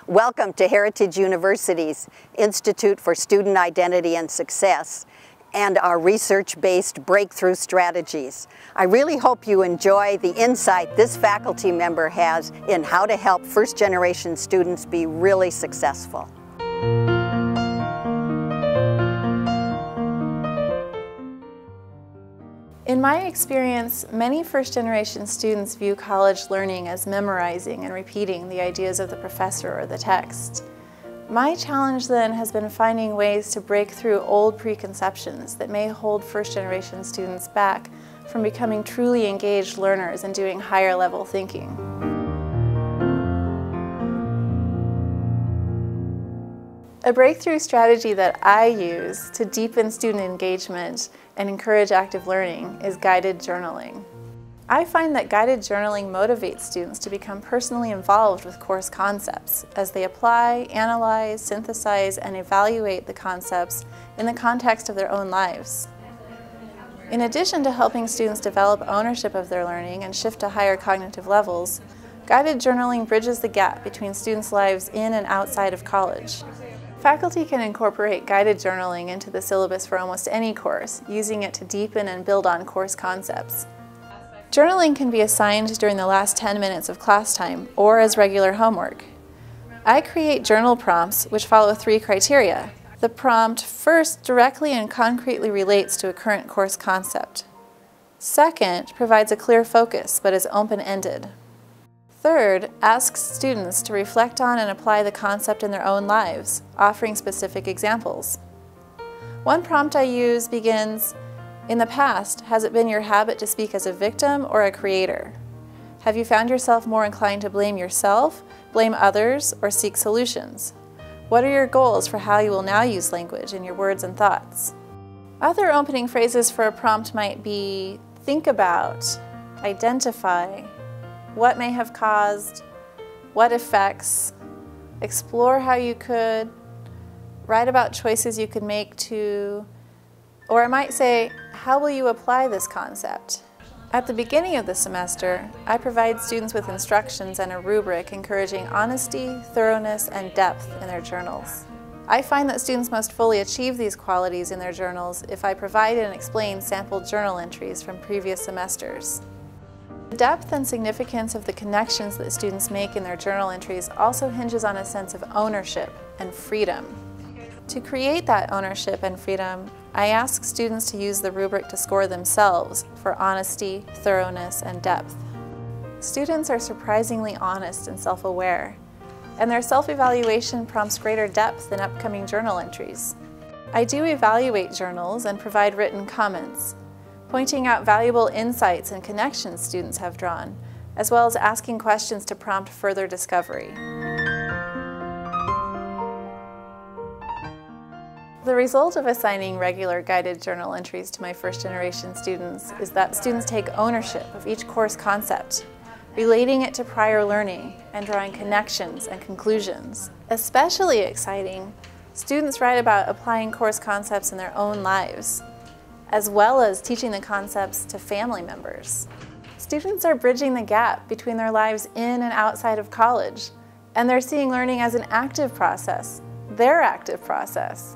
Welcome to Heritage University's Institute for Student Identity and Success and our research-based breakthrough strategies. I really hope you enjoy the insight this faculty member has in how to help first-generation students be really successful. In my experience, many first-generation students view college learning as memorizing and repeating the ideas of the professor or the text. My challenge then has been finding ways to break through old preconceptions that may hold first-generation students back from becoming truly engaged learners and doing higher-level thinking. A breakthrough strategy that I use to deepen student engagement and encourage active learning is guided journaling. I find that guided journaling motivates students to become personally involved with course concepts as they apply, analyze, synthesize, and evaluate the concepts in the context of their own lives. In addition to helping students develop ownership of their learning and shift to higher cognitive levels, guided journaling bridges the gap between students' lives in and outside of college. Faculty can incorporate guided journaling into the syllabus for almost any course, using it to deepen and build on course concepts. Journaling can be assigned during the last 10 minutes of class time or as regular homework. I create journal prompts which follow 3 criteria. The prompt first directly and concretely relates to a current course concept. Second, provides a clear focus but is open-ended. Third, asks students to reflect on and apply the concept in their own lives, offering specific examples. One prompt I use begins, "In the past, has it been your habit to speak as a victim or a creator? Have you found yourself more inclined to blame yourself, blame others, or seek solutions? What are your goals for how you will now use language in your words and thoughts?" Other opening phrases for a prompt might be, think about, identify, what may have caused, what effects, explore how you could, write about choices you could make to, or I might say, how will you apply this concept? At the beginning of the semester, I provide students with instructions and a rubric encouraging honesty, thoroughness, and depth in their journals. I find that students most fully achieve these qualities in their journals if I provide and explain sample journal entries from previous semesters. The depth and significance of the connections that students make in their journal entries also hinges on a sense of ownership and freedom. To create that ownership and freedom, I ask students to use the rubric to score themselves for honesty, thoroughness, and depth. Students are surprisingly honest and self-aware, and their self-evaluation prompts greater depth in upcoming journal entries. I do evaluate journals and provide written comments, pointing out valuable insights and connections students have drawn, as well as asking questions to prompt further discovery. The result of assigning regular guided journal entries to my first-generation students is that students take ownership of each course concept, relating it to prior learning and drawing connections and conclusions. Especially exciting, students write about applying course concepts in their own lives, as well as teaching the concepts to family members. Students are bridging the gap between their lives in and outside of college, and they're seeing learning as an active process, their active process.